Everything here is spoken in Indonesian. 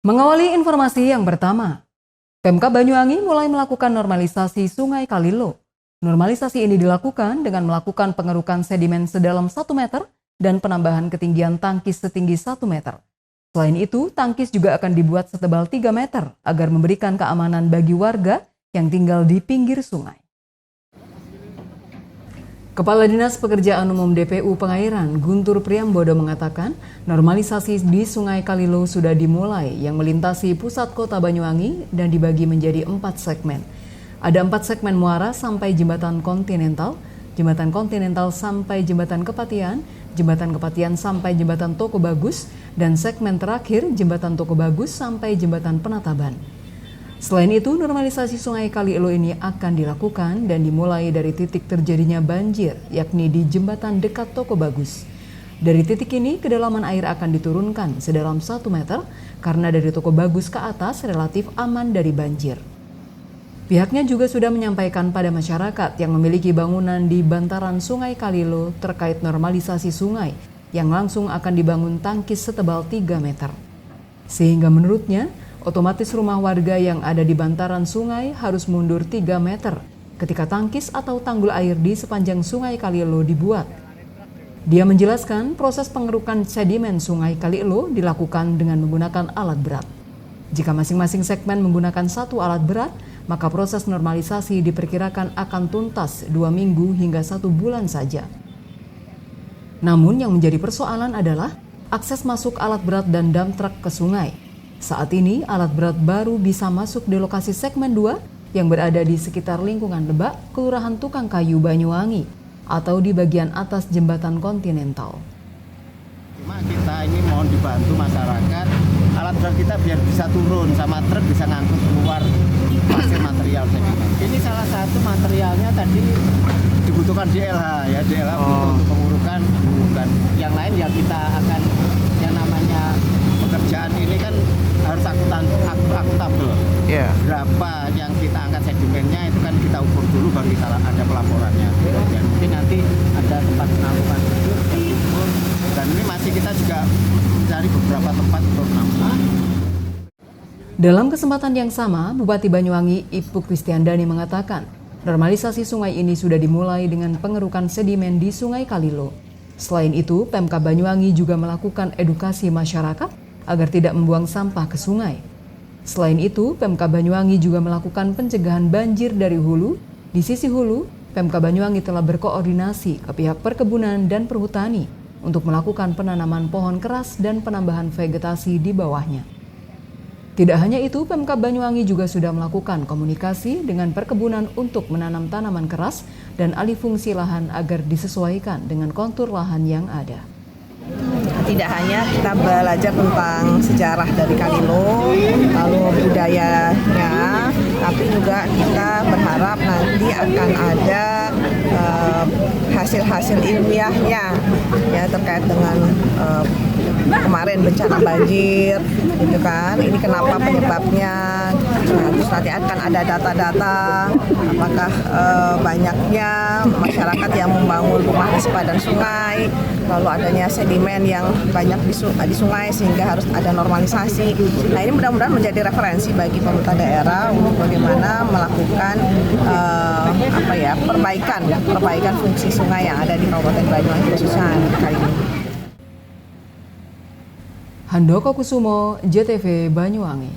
Mengawali informasi yang pertama, Pemkab Banyuwangi mulai melakukan normalisasi Sungai Kalilo. Normalisasi ini dilakukan dengan melakukan pengerukan sedimen sedalam 1 meter dan penambahan ketinggian tangkis setinggi 1 meter. Selain itu, tangkis juga akan dibuat setebal 3 meter agar memberikan keamanan bagi warga yang tinggal di pinggir sungai. Kepala Dinas Pekerjaan Umum DPU Pengairan, Guntur Priambodo mengatakan, normalisasi di Sungai Kalilo sudah dimulai yang melintasi pusat kota Banyuwangi dan dibagi menjadi 4 segmen. Ada 4 segmen muara sampai Jembatan Kontinental sampai Jembatan Kepatian sampai Jembatan Toko Bagus, dan segmen terakhir Jembatan Toko Bagus sampai Jembatan Penataban. Selain itu, normalisasi Sungai Kalilo ini akan dilakukan dan dimulai dari titik terjadinya banjir, yakni di jembatan dekat Toko Bagus. Dari titik ini, kedalaman air akan diturunkan sedalam 1 meter karena dari Toko Bagus ke atas relatif aman dari banjir. Pihaknya juga sudah menyampaikan pada masyarakat yang memiliki bangunan di bantaran Sungai Kalilo terkait normalisasi sungai yang langsung akan dibangun tangkis setebal 3 meter. Sehingga menurutnya, otomatis rumah warga yang ada di bantaran sungai harus mundur 3 meter ketika tangkis atau tanggul air di sepanjang Sungai Kalilo dibuat. Dia menjelaskan proses pengerukan sedimen Sungai Kalilo dilakukan dengan menggunakan alat berat. Jika masing-masing segmen menggunakan 1 alat berat, maka proses normalisasi diperkirakan akan tuntas 2 minggu hingga 1 bulan saja. Namun yang menjadi persoalan adalah akses masuk alat berat dan dump truck ke sungai. Saat ini, alat berat baru bisa masuk di lokasi segmen 2 yang berada di sekitar lingkungan Lebak, Kelurahan Tukang Kayu, Banyuwangi, atau di bagian atas Jembatan Kontinental. Cuma kita ini mohon dibantu masyarakat, alat berat kita biar bisa turun, sama truk bisa ngangkut keluar hasil material sedimen. Ini salah satu materialnya tadi dibutuhkan DLH ya, DLH untuk pengurukan. Dan yang lain ya kita akan yang namanya pekerjaan ini kan harus akuntabel. Berapa yang kita angkat sedimennya itu kan kita ukur dulu baru kita ada pelaporannya. Dan mungkin nanti ada tempat penampungan khusus yang diukur. Dan ini masih kita juga mencari beberapa tempat untuk penampungan. Dalam kesempatan yang sama, Bupati Banyuwangi Ibu Kristiandani mengatakan, normalisasi sungai ini sudah dimulai dengan pengerukan sedimen di Sungai Kalilo. Selain itu, Pemkab Banyuwangi juga melakukan edukasi masyarakat agar tidak membuang sampah ke sungai. Selain itu, Pemkab Banyuwangi juga melakukan pencegahan banjir dari hulu. Di sisi hulu, Pemkab Banyuwangi telah berkoordinasi ke pihak perkebunan dan perhutani untuk melakukan penanaman pohon keras dan penambahan vegetasi di bawahnya. Tidak hanya itu, Pemkab Banyuwangi juga sudah melakukan komunikasi dengan perkebunan untuk menanam tanaman keras dan alih fungsi lahan agar disesuaikan dengan kontur lahan yang ada. Tidak hanya kita belajar tentang sejarah dari Kalilo, lalu budayanya, tapi juga kita berharap nanti akan ada hasil-hasil ilmiahnya ya terkait dengan kemarin bencana banjir, gitu kan? Ini kenapa penyebabnya? Nah, terus nanti akan ada data-data apakah banyaknya masyarakat yang membangun rumah di sepadan sungai, lalu adanya sedimen yang banyak di sungai sehingga harus ada normalisasi. Nah, ini mudah-mudahan menjadi referensi bagi pemerintah daerah untuk bagaimana melakukan perbaikan fungsi sungai yang ada di Kabupaten Banyuwangi khususnya kali ini. Handoko Kusumo, JTV Banyuwangi.